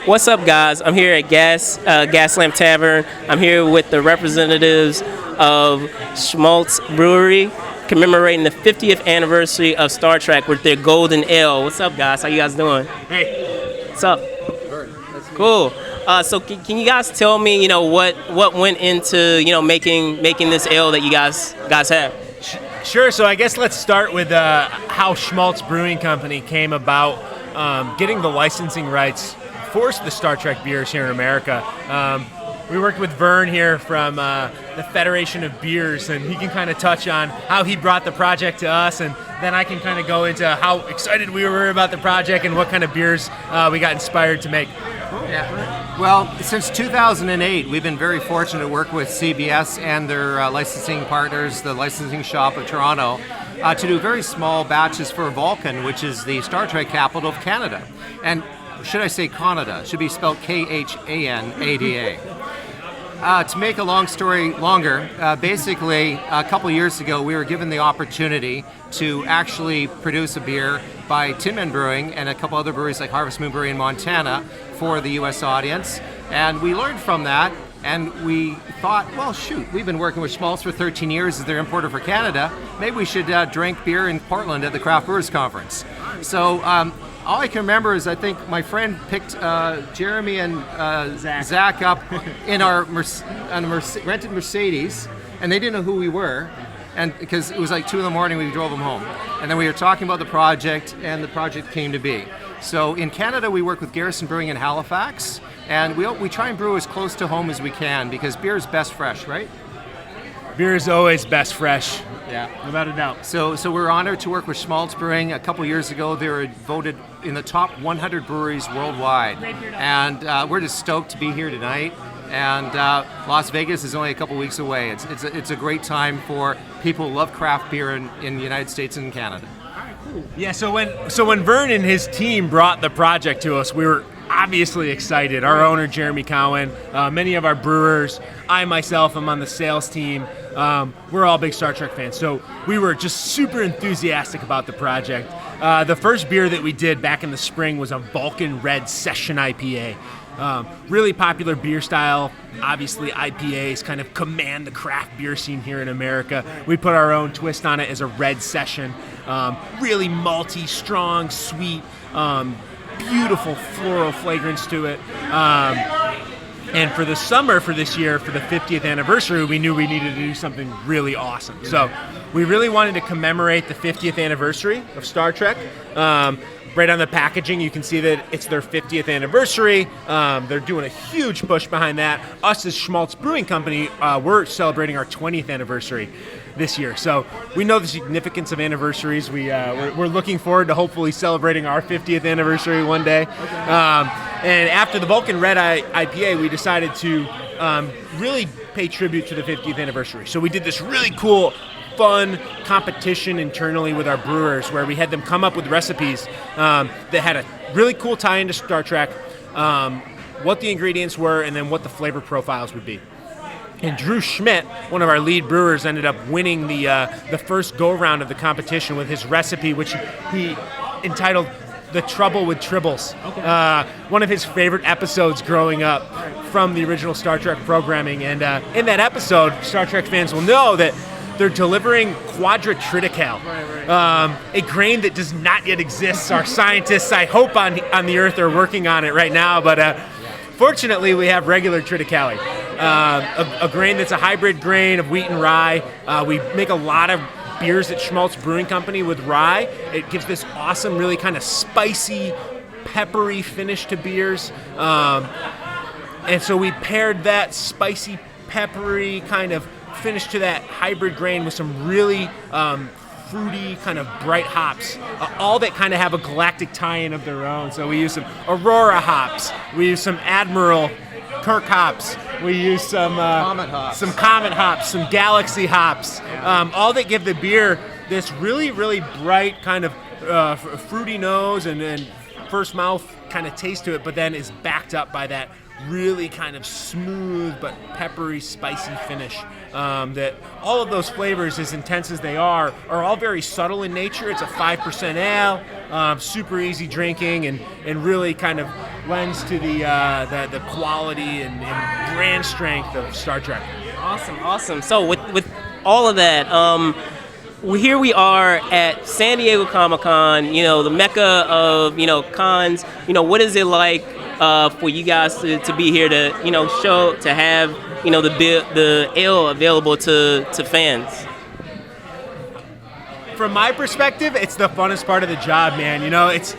What's up, guys? I'm here at Gaslamp Tavern. I'm here with the representatives of Shmaltz Brewery, commemorating the 50th anniversary of Star Trek with their Golden Ale. What's up, guys? How you guys doing? Hey. What's up? Vern, cool. So can you guys tell me, what went into, making this ale that you guys have? Sure. So I guess let's start with how Shmaltz Brewing Company came about getting the licensing rights for the Star Trek beers here in America. We worked with Vern here from the Federation of Beers, and he can kind of touch on how he brought the project to us, and then I can kind of go into how excited we were about the project and what kind of beers we got inspired to make. Yeah. Well, since 2008, we've been very fortunate to work with CBS and their licensing partners, the licensing shop of Toronto, to do very small batches for Vulcan, which is the Star Trek capital of Canada. And should I say Canada? It should be spelled K-H-A-N-A-D-A. To make a long story longer, basically a couple years ago we were given the opportunity to actually produce a beer by Tin Man Brewing and a couple other breweries like Harvest Moon Brewery in Montana for the U.S. audience. And we learned from that, and we thought, well, shoot, we've been working with Shmaltz for 13 years as their importer for Canada. Maybe we should drink beer in Portland at the Craft Brewers Conference. So all I can remember is I think my friend picked Jeremy and Zach up in our rented Mercedes, and they didn't know who we were, and because it was like 2 a.m, we drove them home. And then we were talking about the project, and the project came to be. So in Canada, we work with Garrison Brewing in Halifax, and we try and brew as close to home as we can, because beer is best fresh, right? Beer is always best fresh. Yeah, without a doubt. So we're honored to work with Shmaltz Brewing. A couple years ago, they were voted in the top 100 breweries worldwide, and we're just stoked to be here tonight. And Las Vegas is only a couple weeks away. It's a great time for people who love craft beer in the United States and Canada. Yeah. So when Vern and his team brought the project to us, we were obviously excited. Our owner, Jeremy Cowan, many of our brewers, I myself am on the sales team. We're all big Star Trek fans, so we were just super enthusiastic about the project. The first beer that we did back in the spring was a Vulcan Red Session IPA. Really popular beer style. Obviously, IPAs kind of command the craft beer scene here in America. We put our own twist on it as a Red Session. Really malty, strong, sweet, beautiful floral fragrance to it. And for the summer for this year, for the 50th anniversary, we knew we needed to do something really awesome. So we really wanted to commemorate the 50th anniversary of Star Trek. Right on the packaging, you can see that it's their 50th anniversary. They're doing a huge push behind that. Us as Shmaltz Brewing Company, we're celebrating our 20th anniversary this year. So we know the significance of anniversaries. We're looking forward to hopefully celebrating our 50th anniversary one day. And after the Vulcan Red IPA, we decided to really pay tribute to the 50th anniversary. So we did this really cool, fun competition internally with our brewers where we had them come up with recipes that had a really cool tie into Star Trek, what the ingredients were, and then what the flavor profiles would be. And Drew Schmidt, one of our lead brewers, ended up winning the first go-around of the competition with his recipe, which he entitled The Trouble with Tribbles. Okay. One of his favorite episodes growing up from the original Star Trek programming. And in that episode, Star Trek fans will know that they're delivering quadratriticale, a grain that does not yet exist. Our scientists, I hope, on the Earth are working on it right now, but fortunately we have regular triticale, a grain that's a hybrid grain of wheat and rye. We make a lot of beers at Shmaltz Brewing Company with rye. It gives this awesome, really kind of spicy, peppery finish to beers. And so we paired that spicy, peppery kind of finish to that hybrid grain with some really fruity, kind of bright hops, all that kind of have a galactic tie-in of their own. So we use some Aurora hops, we use some Admiral Kirk hops, we use some Comet hops, some Galaxy hops, all that give the beer this really, really bright kind of fruity nose and first mouth kind of taste to it, but then is backed up by that really kind of smooth but peppery, spicy finish. That all of those flavors, as intense as they are all very subtle in nature. It's a 5% ale. super easy drinking, and really kind of lends to the quality and brand strength of Star Trek. Awesome. So with all of that, here we are at San Diego Comic-Con, the mecca of, cons. What is it like for you guys to be here to, show, to have, the ale available to fans? From my perspective, it's the funnest part of the job, man. It's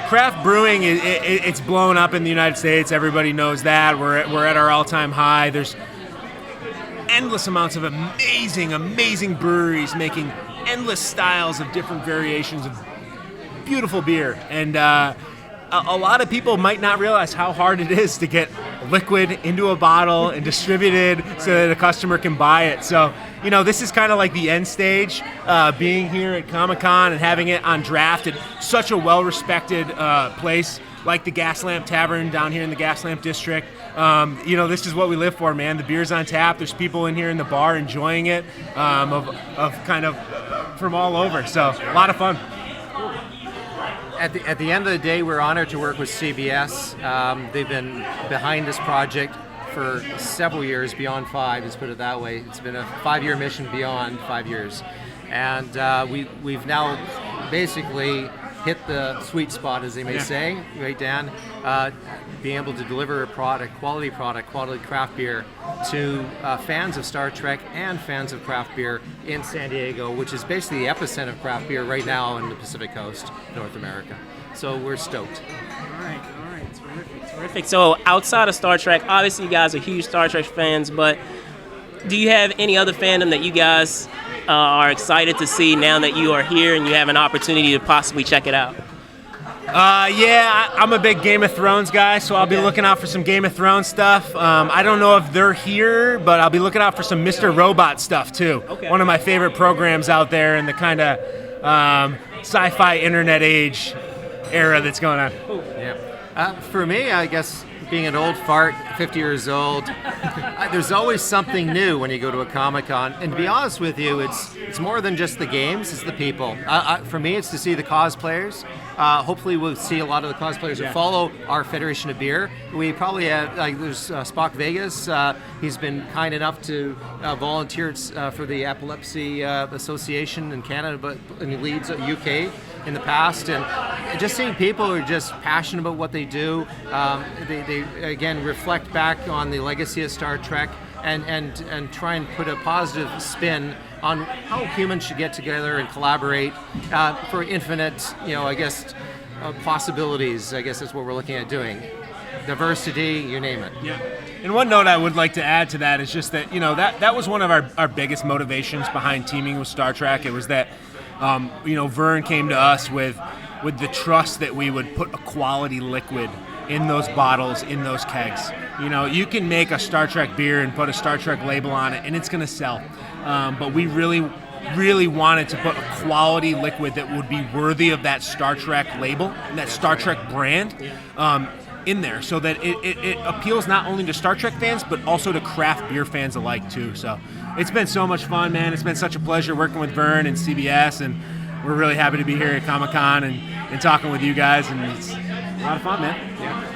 craft brewing. It's blown up in the United States. Everybody knows that. We're at our all-time high. There's endless amounts of amazing breweries making endless styles of different variations of beautiful beer. And a lot of people might not realize how hard it is to get liquid into a bottle and distributed so that a customer can buy it. So, this is kind of like the end stage, being here at Comic-Con and having it on draft at such a well-respected place like the Gaslamp Tavern down here in the Gaslamp District. This is what we live for, man. The beer's on tap. There's people in here in the bar enjoying it, of kind of from all over. So a lot of fun. At the end of the day, we're honored to work with CBS. They've been behind this project for several years, beyond 5, let's put it that way. It's been a 5-year mission beyond 5 years. And we've now basically hit the sweet spot, as they may say, right, Dan? Being able to deliver a quality craft beer to fans of Star Trek and fans of craft beer in San Diego, which is basically the epicenter of craft beer right now in the Pacific Coast, North America. So we're stoked. All right, terrific. So outside of Star Trek, obviously you guys are huge Star Trek fans, but do you have any other fandom that you guys are excited to see now that you are here and you have an opportunity to possibly check it out? I'm a big Game of Thrones guy, so I'll be looking out for some Game of Thrones stuff. I don't know if they're here, but I'll be looking out for some Mr. Robot stuff too. Okay. One of my favorite programs out there in the kind of sci-fi internet age era that's going on. Yeah. For me, I guess, being an old fart, 50 years old, there's always something new when you go to a Comic-Con. And to be honest with you, it's more than just the games, it's the people. For me, it's to see the cosplayers. Hopefully we'll see a lot of the cosplayers that follow our Federation of Beer. We probably have, there's Spock Vegas. He's been kind enough to volunteer for the Epilepsy Association in Canada, and he leads UK in the past, and just seeing people who are just passionate about what they do. They again reflect back on the legacy of Star Trek and try and put a positive spin on how humans should get together and collaborate for infinite, possibilities. I guess that's what we're looking at doing. Diversity, you name it. Yeah. And one note I would like to add to that is just that, that was one of our biggest motivations behind teaming with Star Trek. It was that Vern came to us with the trust that we would put a quality liquid in those bottles, in those kegs. You can make a Star Trek beer and put a Star Trek label on it, and it's going to sell. But we really wanted to put a quality liquid that would be worthy of that Star Trek label and that Star Trek brand in there, so that it appeals not only to Star Trek fans, but also to craft beer fans alike, too. So it's been so much fun, man. It's been such a pleasure working with Vern and CBS, and we're really happy to be here at Comic-Con and talking with you guys, and it's a lot of fun, man. Yeah.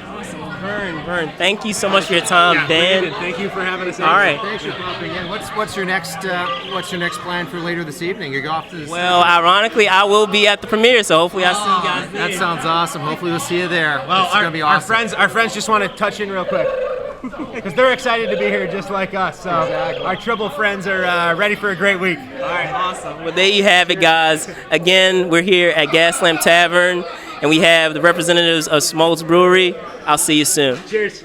Vern, thank you so much for your time, Dan. Thank you for having us. All right. Thanks for popping in. What's your next plan for later this evening? You go off to this. Well, ironically, I will be at the premiere, so hopefully I'll see you guys there. That sounds awesome. Hopefully we'll see you there. Well, it's gonna be awesome. Our friends just want to touch in real quick because they're excited to be here just like us. So our Tribble friends are ready for a great week. All right, awesome. Well, there you have it, guys. Again, we're here at Gaslamp Tavern, and we have the representatives of Shmaltz Brewery. I'll see you soon. Cheers.